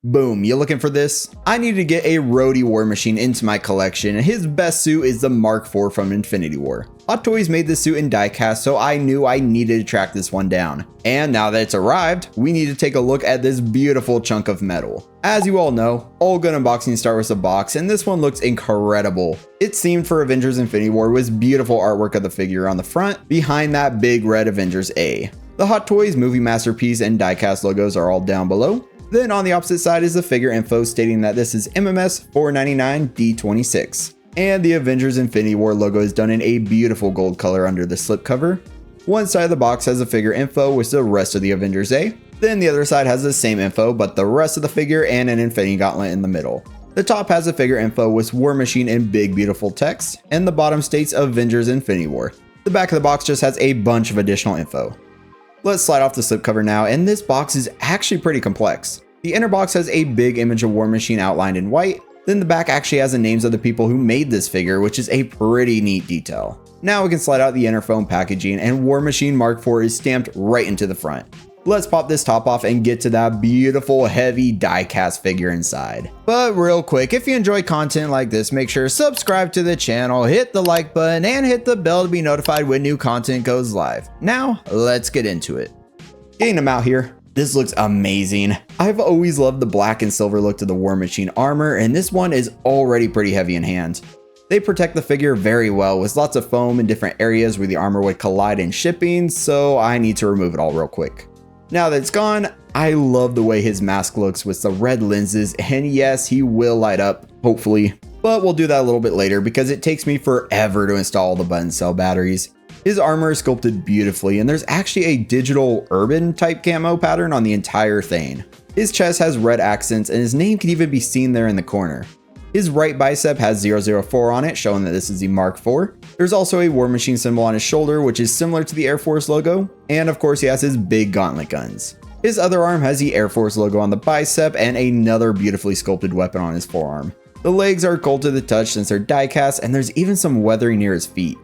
Boom, you looking for this? I needed to get a Rhodey War Machine into my collection, and his best suit is the Mark IV from Infinity War. Hot Toys made this suit in diecast, so I knew I needed to track this one down. And now that it's arrived, we need to take a look at this beautiful chunk of metal. As you all know, all good unboxings start with a box, and this one looks incredible. It's themed for Avengers Infinity War with beautiful artwork of the figure on the front, behind that big red Avengers A. The Hot Toys Movie Masterpiece and diecast logos are all down below. Then on the opposite side is the figure info stating that this is MMS 499 D26. And the Avengers Infinity War logo is done in a beautiful gold color under the slipcover. One side of the box has the figure info with the rest of the Avengers A. Then the other side has the same info but the rest of the figure and an Infinity Gauntlet in the middle. The top has the figure info with War Machine in big beautiful text, and the bottom states Avengers Infinity War. The back of the box just has a bunch of additional info. Let's slide off the slipcover now, and this box is actually pretty complex. The inner box has a big image of War Machine outlined in white, then the back actually has the names of the people who made this figure, which is a pretty neat detail. Now we can slide out the inner foam packaging, and War Machine Mark IV is stamped right into the front. Let's pop this top off and get to that beautiful heavy die-cast figure inside. But real quick, if you enjoy content like this, make sure to subscribe to the channel, hit the like button, and hit the bell to be notified when new content goes live. Now, let's get into it. Getting them out here. This looks amazing. I've always loved the black and silver look to the War Machine armor, and this one is already pretty heavy in hand. They protect the figure very well with lots of foam in different areas where the armor would collide in shipping, so I need to remove it all real quick. Now that it's gone, I love the way his mask looks with the red lenses, and yes, he will light up, hopefully. But we'll do that a little bit later because it takes me forever to install the button cell batteries. His armor is sculpted beautifully, and there's actually a digital urban type camo pattern on the entire thing. His chest has red accents, and his name can even be seen there in the corner. His right bicep has 004 on it, showing that this is the Mark IV. There's also a War Machine symbol on his shoulder, which is similar to the Air Force logo, and of course he has his big gauntlet guns. His other arm has the Air Force logo on the bicep and another beautifully sculpted weapon on his forearm. The legs are cold to the touch since they're die-cast, and there's even some weathering near his feet.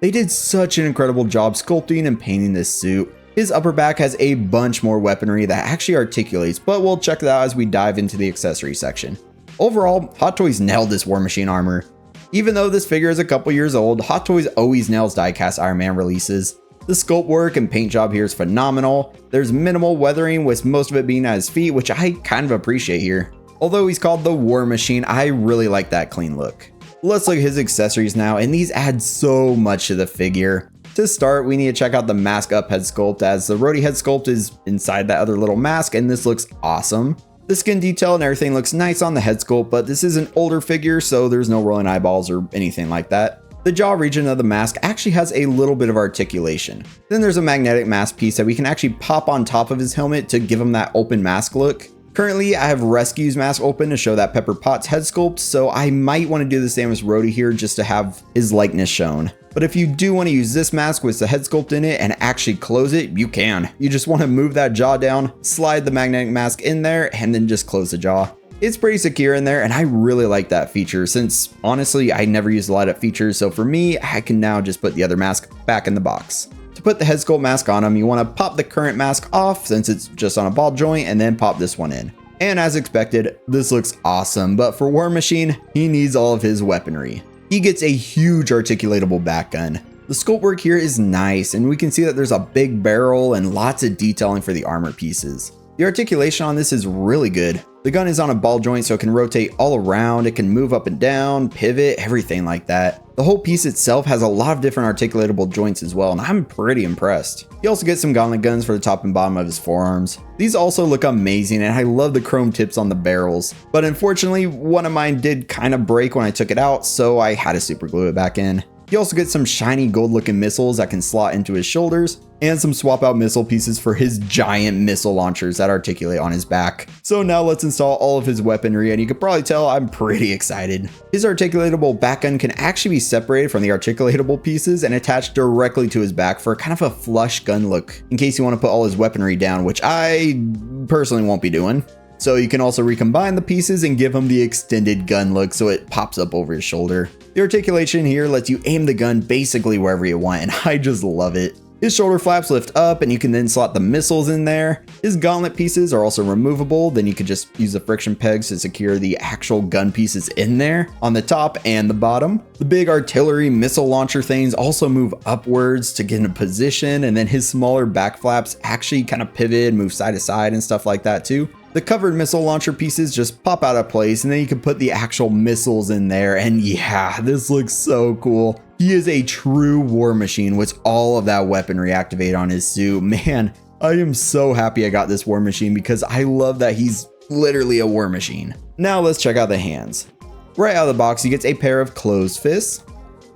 They did such an incredible job sculpting and painting this suit. His upper back has a bunch more weaponry that actually articulates, but we'll check that out as we dive into the accessory section. Overall, Hot Toys nailed this War Machine armor. Even though this figure is a couple years old, Hot Toys always nails die-cast Iron Man releases. The sculpt work and paint job here is phenomenal. There's minimal weathering with most of it being at his feet, which I kind of appreciate here. Although he's called the War Machine, I really like that clean look. Let's look at his accessories now, and these add so much to the figure. To start, we need to check out the mask up head sculpt, as the Rhodey head sculpt is inside that other little mask, and this looks awesome. The skin detail and everything looks nice on the head sculpt, but this is an older figure, so there's no rolling eyeballs or anything like that. The jaw region of the mask actually has a little bit of articulation. Then there's a magnetic mask piece that we can actually pop on top of his helmet to give him that open mask look. Currently, I have Rescue's mask open to show that Pepper Potts head sculpt, so I might want to do the same as Rhodey here just to have his likeness shown. But if you do want to use this mask with the head sculpt in it and actually close it, you can. You just want to move that jaw down, slide the magnetic mask in there, and then just close the jaw. It's pretty secure in there, and I really like that feature since, honestly, I never use the light up features, so for me, I can now just put the other mask back in the box. To put the head sculpt mask on him, you want to pop the current mask off since it's just on a ball joint, and then pop this one in. And as expected, this looks awesome, but for War Machine, he needs all of his weaponry. He gets a huge articulatable back gun. The sculpt work here is nice, and we can see that there's a big barrel and lots of detailing for the armor pieces. The articulation on this is really good. The gun is on a ball joint so it can rotate all around, it can move up and down, pivot, everything like that. The whole piece itself has a lot of different articulatable joints as well, and I'm pretty impressed. You also get some gauntlet guns for the top and bottom of his forearms. These also look amazing, and I love the chrome tips on the barrels. But unfortunately, one of mine did kind of break when I took it out, so I had to super glue it back in. You also get some shiny gold looking missiles that can slot into his shoulders, and some swap out missile pieces for his giant missile launchers that articulate on his back. So now let's install all of his weaponry, and you can probably tell I'm pretty excited. His articulatable back gun can actually be separated from the articulatable pieces and attached directly to his back for kind of a flush gun look, in case you want to put all his weaponry down, which I personally won't be doing. So you can also recombine the pieces and give him the extended gun look so it pops up over his shoulder. The articulation here lets you aim the gun basically wherever you want, and I just love it. His shoulder flaps lift up and you can then slot the missiles in there. His gauntlet pieces are also removable, then you could just use the friction pegs to secure the actual gun pieces in there on the top and the bottom. The big artillery missile launcher things also move upwards to get into position, and then his smaller back flaps actually kind of pivot, move side to side and stuff like that too. The covered missile launcher pieces just pop out of place, and then you can put the actual missiles in there, and yeah, this looks so cool. He is a true war machine with all of that weaponry activated on his suit. Man, I am so happy I got this war machine because I love that he's literally a war machine. Now let's check out the hands. Right out of the box, he gets a pair of closed fists.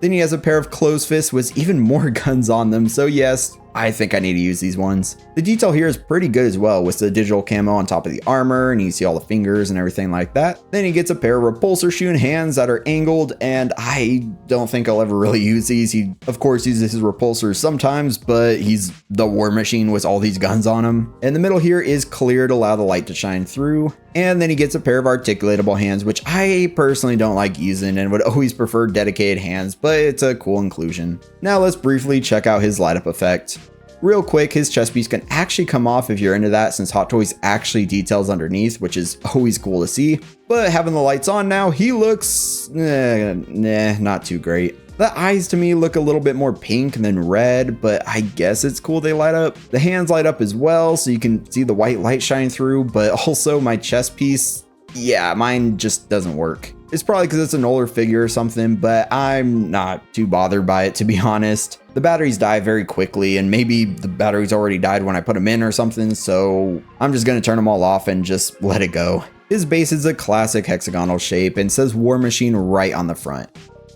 Then he has a pair of closed fists with even more guns on them, so yes, I think I need to use these ones. The detail here is pretty good as well, with the digital camo on top of the armor, and you see all the fingers and everything like that. Then he gets a pair of repulsor shooting hands that are angled, and I don't think I'll ever really use these. He of course uses his repulsors sometimes, but he's the war machine with all these guns on him. And the middle here is clear to allow the light to shine through. And then he gets a pair of articulatable hands, which I personally don't like using and would always prefer dedicated hands, but it's a cool inclusion. Now let's briefly check out his light up effect. Real quick, his chest piece can actually come off if you're into that, since Hot Toys actually details underneath, which is always cool to see. But having the lights on now, he looks, not too great. The eyes to me look a little bit more pink than red, but I guess it's cool they light up. The hands light up as well, so you can see the white light shine through, but also my chest piece, yeah, mine just doesn't work. It's probably because it's an older figure or something, but I'm not too bothered by it, to be honest. The batteries die very quickly, and maybe the batteries already died when I put them in or something, so I'm just going to turn them all off and just let it go. His base is a classic hexagonal shape and says War Machine right on the front.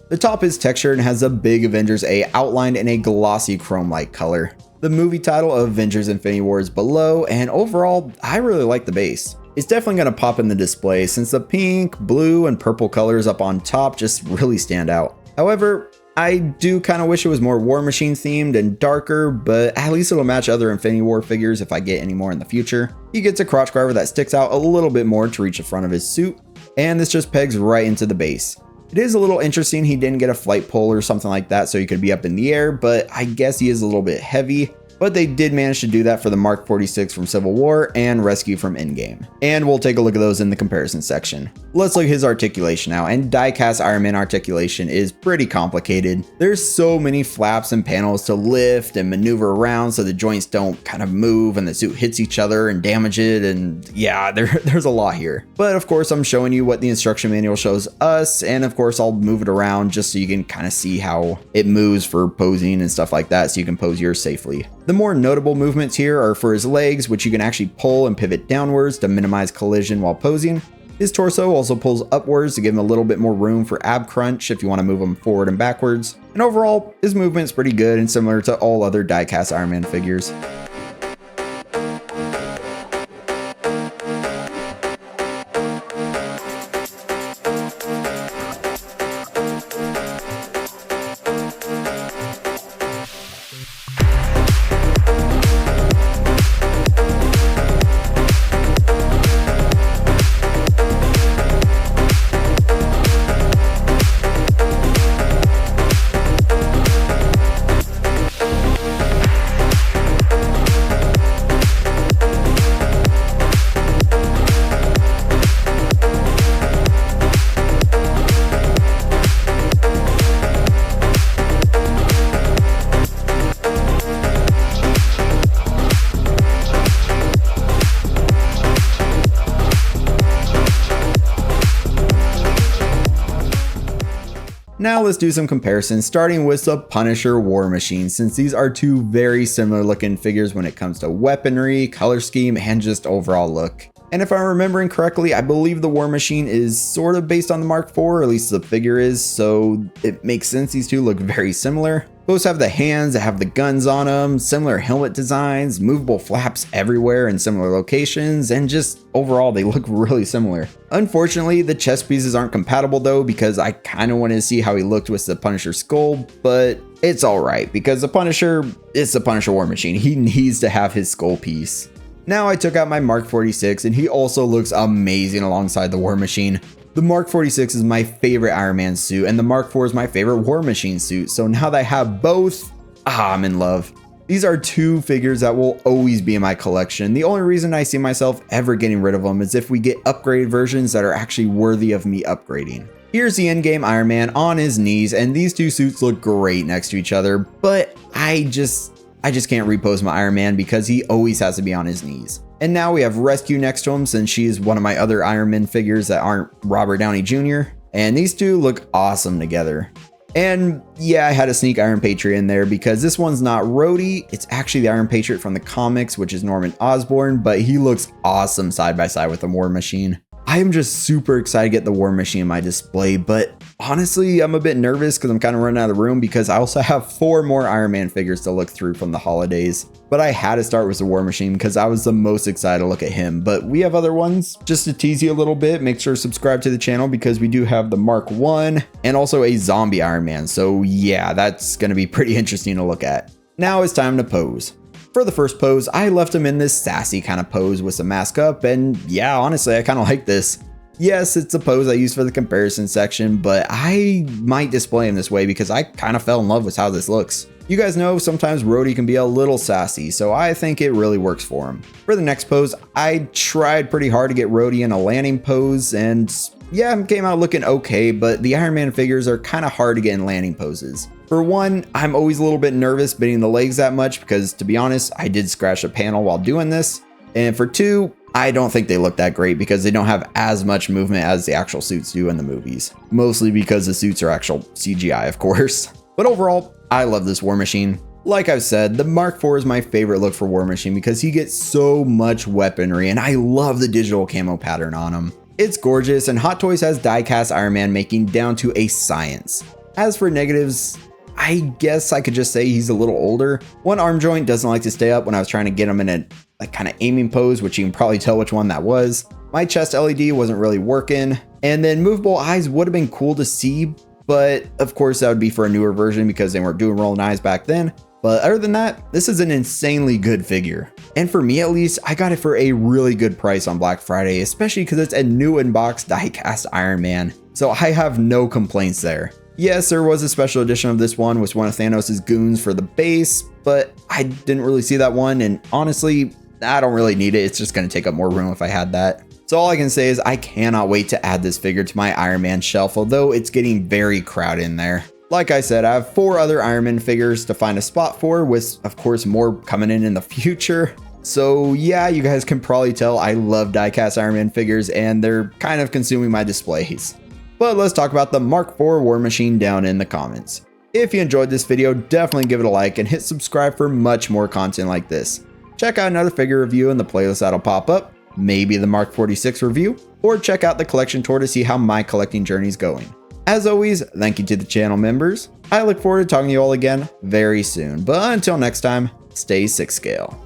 The top is textured and has a big Avengers A outlined in a glossy chrome-like color. The movie title of Avengers Infinity War is below, and overall, I really like the base. It's definitely going to pop in the display since the pink, blue, and purple colors up on top just really stand out. However, I do kind of wish it was more War Machine themed and darker, but at least it'll match other Infinity War figures if I get any more in the future. He gets a crotch grabber that sticks out a little bit more to reach the front of his suit, and this just pegs right into the base. It is a little interesting he didn't get a flight pole or something like that so he could be up in the air, but I guess he is a little bit heavy. But they did manage to do that for the Mark 46 from Civil War and Rescue from Endgame. And we'll take a look at those in the comparison section. Let's look at his articulation now, and die-cast Iron Man articulation is pretty complicated. There's so many flaps and panels to lift and maneuver around so the joints don't kind of move and the suit hits each other and damage it, and yeah, there's a lot here. But of course I'm showing you what the instruction manual shows us, and of course I'll move it around just so you can kind of see how it moves for posing and stuff like that so you can pose yours safely. The more notable movements here are for his legs, which you can actually pull and pivot downwards to minimize collision while posing. His torso also pulls upwards to give him a little bit more room for ab crunch if you want to move him forward and backwards. And overall, his movement's pretty good and similar to all other die-cast Iron Man figures. Now let's do some comparisons, starting with the Punisher War Machine, since these are two very similar looking figures when it comes to weaponry, color scheme, and just overall look. And if I'm remembering correctly, I believe the War Machine is sort of based on the Mark IV, or at least the figure is, so it makes sense these two look very similar. Both have the hands that have the guns on them, similar helmet designs, movable flaps everywhere in similar locations, and just overall they look really similar. Unfortunately, the chest pieces aren't compatible though, because I kind of wanted to see how he looked with the Punisher skull, but it's alright because the Punisher is the Punisher War Machine. He needs to have his skull piece. Now I took out my Mark 46 and he also looks amazing alongside the War Machine. The Mark 46 is my favorite Iron Man suit and the Mark IV is my favorite War Machine suit, so now that I have both, I'm in love. These are two figures that will always be in my collection. The only reason I see myself ever getting rid of them is if we get upgraded versions that are actually worthy of me upgrading. Here's the endgame Iron Man on his knees, and these two suits look great next to each other, but I just can't repose my Iron Man because he always has to be on his knees. And now we have Rescue next to him since she's one of my other Iron Man figures that aren't Robert Downey Jr. And these two look awesome together. And yeah, I had to sneak Iron Patriot in there because this one's not Rhodey. It's actually the Iron Patriot from the comics, which is Norman Osborn, but he looks awesome side by side with the War Machine. I am just super excited to get the War Machine in my display, but honestly, I'm a bit nervous because I'm kind of running out of the room because I also have 4 more Iron Man figures to look through from the holidays. But I had to start with the War Machine because I was the most excited to look at him. But we have other ones. Just to tease you a little bit, make sure to subscribe to the channel because we do have the Mark 1 and also a zombie Iron Man. So yeah, that's going to be pretty interesting to look at. Now it's time to pose. For the first pose, I left him in this sassy kind of pose with some mask up, and yeah, honestly, I kind of like this. Yes, it's a pose I use for the comparison section, but I might display him this way because I kind of fell in love with how this looks. You guys know sometimes Rhodey can be a little sassy, so I think it really works for him. For the next pose, I tried pretty hard to get Rhodey in a landing pose, and yeah, it came out looking okay, but the Iron Man figures are kind of hard to get in landing poses. For one, I'm always a little bit nervous bending the legs that much because, to be honest, I did scratch a panel while doing this. And for two, I don't think they look that great because they don't have as much movement as the actual suits do in the movies. Mostly because the suits are actual CGI, of course. But overall, I love this War Machine. Like I've said, the Mark IV is my favorite look for War Machine because he gets so much weaponry and I love the digital camo pattern on him. It's gorgeous and Hot Toys has die-cast Iron Man making down to a science. As for negatives, I guess I could just say he's a little older. One arm joint doesn't like to stay up when I was trying to get him in a kind of aiming pose, which you can probably tell which one that was. My chest LED wasn't really working. And then movable eyes would have been cool to see, but of course that would be for a newer version because they weren't doing rolling eyes back then. But other than that, this is an insanely good figure. And for me at least, I got it for a really good price on Black Friday, especially because it's a new in-box die-cast Iron Man. So I have no complaints there. Yes, there was a special edition of this one with one of Thanos' goons for the base, but I didn't really see that one, and honestly, I don't really need it. It's just going to take up more room if I had that. So all I can say is I cannot wait to add this figure to my Iron Man shelf, although it's getting very crowded in there. Like I said, I have 4 other Iron Man figures to find a spot for, with of course more coming in the future. So yeah, you guys can probably tell I love die-cast Iron Man figures and they're kind of consuming my displays. But let's talk about the Mark IV War Machine down in the comments. If you enjoyed this video, definitely give it a like and hit subscribe for much more content like this. Check out another figure review in the playlist that'll pop up, maybe the Mark 46 review, or check out the collection tour to see how my collecting journey is going. As always, thank you to the channel members. I look forward to talking to you all again very soon, but until next time, stay 6 scale.